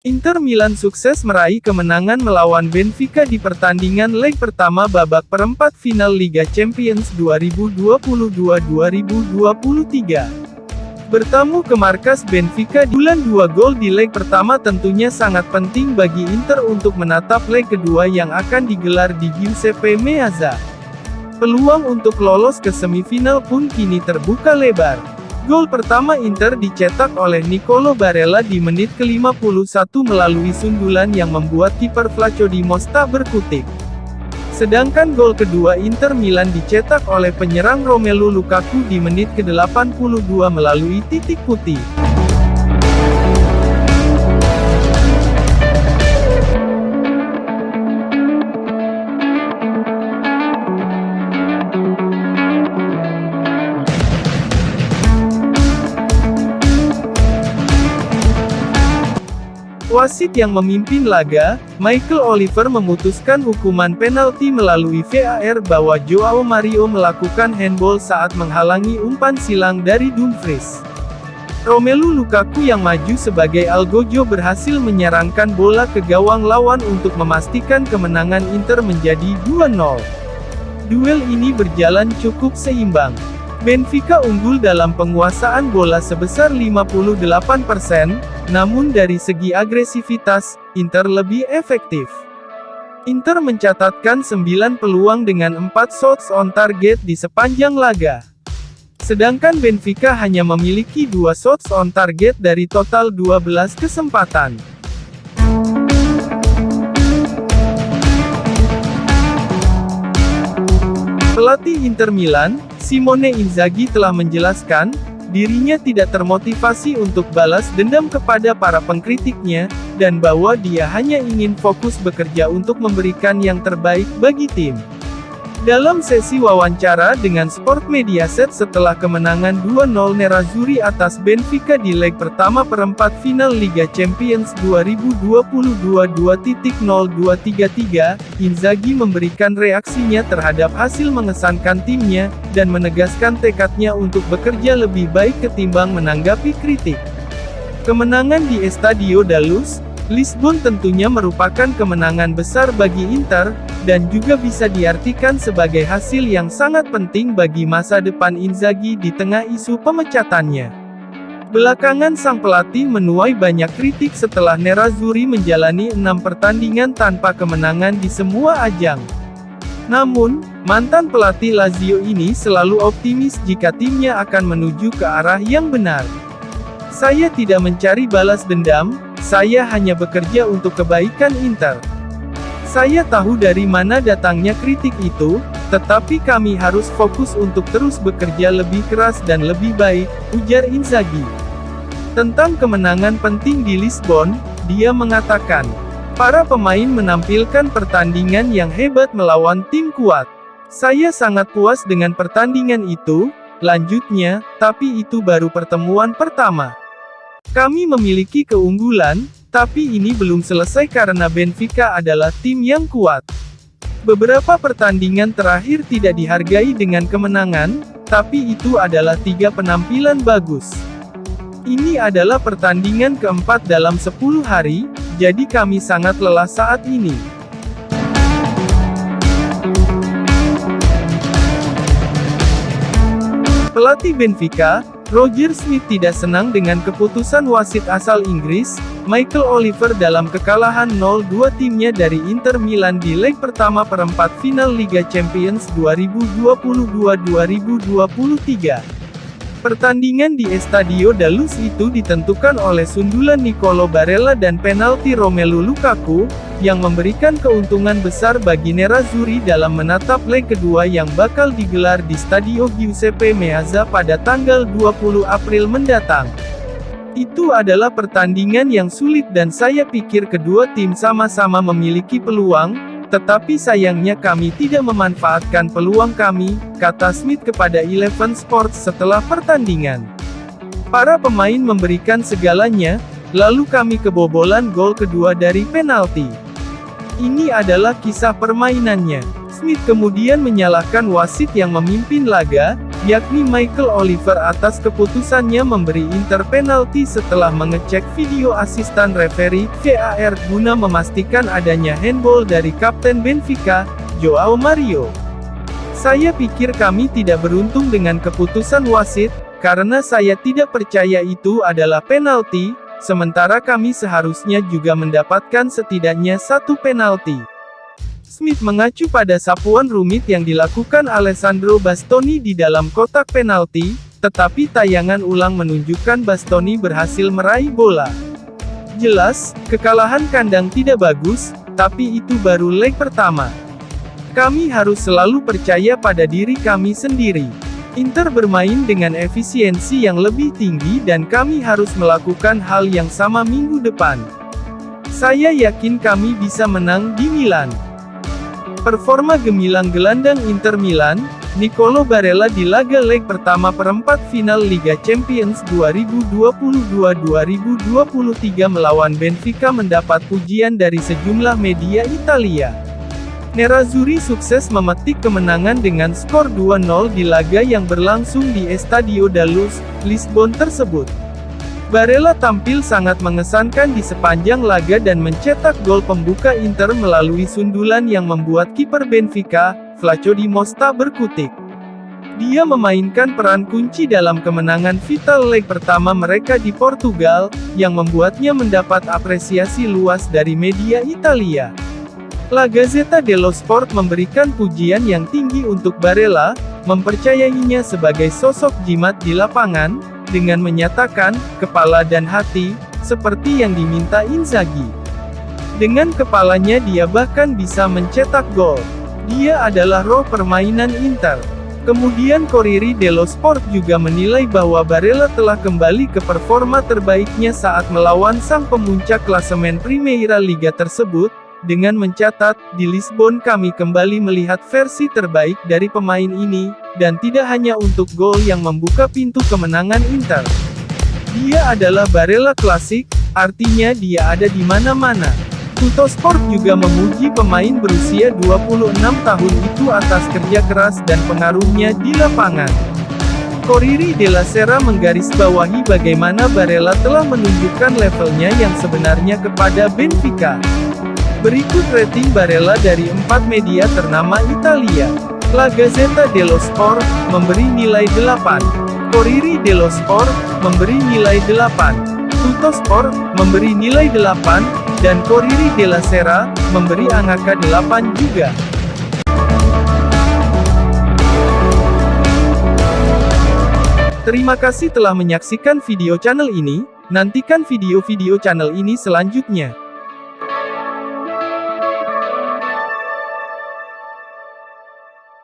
Inter Milan sukses meraih kemenangan melawan Benfica di pertandingan leg pertama babak perempat final Liga Champions 2022-2023. Bertamu ke markas Benfica di bulan 2 gol di leg pertama tentunya sangat penting bagi Inter untuk menatap leg kedua yang akan digelar di Giuseppe Meazza. Peluang untuk lolos ke semifinal pun kini terbuka lebar. Gol pertama Inter dicetak oleh Nicolo Barella di menit ke-51 melalui sundulan yang membuat kiper Vlachodimos tak berkutik. Sedangkan gol kedua Inter Milan dicetak oleh penyerang Romelu Lukaku di menit ke-82 melalui titik putih. Wasit yang memimpin laga, Michael Oliver memutuskan hukuman penalti melalui VAR bahwa Joao Mario melakukan handball saat menghalangi umpan silang dari Dumfries. Romelu Lukaku yang maju sebagai Algojo berhasil menyerangkan bola ke gawang lawan untuk memastikan kemenangan Inter menjadi 2-0. Duel ini berjalan cukup seimbang. Benfica unggul dalam penguasaan bola sebesar 58%, namun dari segi agresivitas, Inter lebih efektif. Inter mencatatkan 9 peluang dengan 4 shots on target di sepanjang laga. Sedangkan Benfica hanya memiliki 2 shots on target dari total 12 kesempatan. Pelatih Inter Milan, Simone Inzaghi telah menjelaskan, dirinya tidak termotivasi untuk balas dendam kepada para pengkritiknya, dan bahwa dia hanya ingin fokus bekerja untuk memberikan yang terbaik bagi tim. Dalam sesi wawancara dengan Sport Mediaset setelah kemenangan 2-0 Nerazzurri atas Benfica di leg pertama perempat final Liga Champions 2022-2.023, Inzaghi memberikan reaksinya terhadap hasil mengesankan timnya, dan menegaskan tekadnya untuk bekerja lebih baik ketimbang menanggapi kritik. Kemenangan di Estádio da Luz, Lisbon tentunya merupakan kemenangan besar bagi Inter, dan juga bisa diartikan sebagai hasil yang sangat penting bagi masa depan Inzaghi di tengah isu pemecatannya. Belakangan sang pelatih menuai banyak kritik setelah Nerazzurri menjalani 6 pertandingan tanpa kemenangan di semua ajang. Namun, mantan pelatih Lazio ini selalu optimis jika timnya akan menuju ke arah yang benar. "Saya tidak mencari balas dendam, saya hanya bekerja untuk kebaikan Inter. Saya tahu dari mana datangnya kritik itu, tetapi kami harus fokus untuk terus bekerja lebih keras dan lebih baik," ujar Inzaghi. Tentang kemenangan penting di Lisbon, dia mengatakan, "Para pemain menampilkan pertandingan yang hebat melawan tim kuat. Saya sangat puas dengan pertandingan itu," lanjutnya, "tapi itu baru pertemuan pertama. Kami memiliki keunggulan, tapi ini belum selesai karena Benfica adalah tim yang kuat. Beberapa pertandingan terakhir tidak dihargai dengan kemenangan, tapi itu adalah 3 penampilan bagus. Ini adalah pertandingan keempat dalam 10 hari, jadi kami sangat lelah saat ini." Pelatih Benfica, Roger Schmidt tidak senang dengan keputusan wasit asal Inggris, Michael Oliver dalam kekalahan 0-2 timnya dari Inter Milan di leg pertama perempat final Liga Champions 2022-2023. Pertandingan di Estádio da Luz itu ditentukan oleh sundulan Nicolo Barella dan penalti Romelu Lukaku, yang memberikan keuntungan besar bagi Nerazzurri dalam menatap leg kedua yang bakal digelar di Stadio Giuseppe Meazza pada tanggal 20 April mendatang. Itu adalah pertandingan yang sulit dan saya pikir kedua tim sama-sama memiliki peluang, tetapi sayangnya kami tidak memanfaatkan peluang kami, kata Schmidt kepada Eleven Sports setelah pertandingan. Para pemain memberikan segalanya, lalu kami kebobolan gol kedua dari penalti. Ini adalah kisah permainannya. Schmidt kemudian menyalahkan wasit yang memimpin laga, yakni Michael Oliver atas keputusannya memberi Inter penalti setelah mengecek video asisten referi VAR guna memastikan adanya handball dari kapten Benfica, Joao Mario. Saya pikir kami tidak beruntung dengan keputusan wasit, karena saya tidak percaya itu adalah penalti, sementara kami seharusnya juga mendapatkan setidaknya satu penalti. Smith mengacu pada sapuan rumit yang dilakukan Alessandro Bastoni di dalam kotak penalti, tetapi tayangan ulang menunjukkan Bastoni berhasil meraih bola. Jelas, kekalahan kandang tidak bagus, tapi itu baru leg pertama. Kami harus selalu percaya pada diri kami sendiri. Inter bermain dengan efisiensi yang lebih tinggi dan kami harus melakukan hal yang sama minggu depan. Saya yakin kami bisa menang di Milan. Performa gemilang gelandang Inter Milan, Nicolo Barella di laga leg pertama perempat final Liga Champions 2022-2023 melawan Benfica mendapat pujian dari sejumlah media Italia. Nerazzurri sukses memetik kemenangan dengan skor 2-0 di laga yang berlangsung di Estadio da Luz, Lisbon tersebut. Barella tampil sangat mengesankan di sepanjang laga dan mencetak gol pembuka Inter melalui sundulan yang membuat kiper Benfica, Vlaco Dimos tak berkutik. Dia memainkan peran kunci dalam kemenangan vital leg pertama mereka di Portugal, yang membuatnya mendapat apresiasi luas dari media Italia. La Gazzetta dello Sport memberikan pujian yang tinggi untuk Barella, mempercayainya sebagai sosok jimat di lapangan, dengan menyatakan, kepala dan hati, seperti yang diminta Inzaghi. Dengan kepalanya dia bahkan bisa mencetak gol. Dia adalah roh permainan Inter. Kemudian Corriere dello Sport juga menilai bahwa Barella telah kembali ke performa terbaiknya saat melawan sang pemuncak klasemen Primeira Liga tersebut, dengan mencatat, di Lisbon kami kembali melihat versi terbaik dari pemain ini, dan tidak hanya untuk gol yang membuka pintu kemenangan Inter. Dia adalah Barella klasik, artinya dia ada di mana-mana. Tuttosport juga memuji pemain berusia 26 tahun itu atas kerja keras dan pengaruhnya di lapangan. Corriere della Sera menggarisbawahi bagaimana Barella telah menunjukkan levelnya yang sebenarnya kepada Benfica. Berikut rating Barella dari 4 media ternama Italia. La Gazzetta dello Sport memberi nilai 8. Corriere dello Sport memberi nilai 8. Tuttosport memberi nilai 8, dan Corriere della Sera memberi angka 8 juga. Terima kasih telah menyaksikan video channel ini. Nantikan video-video channel ini selanjutnya.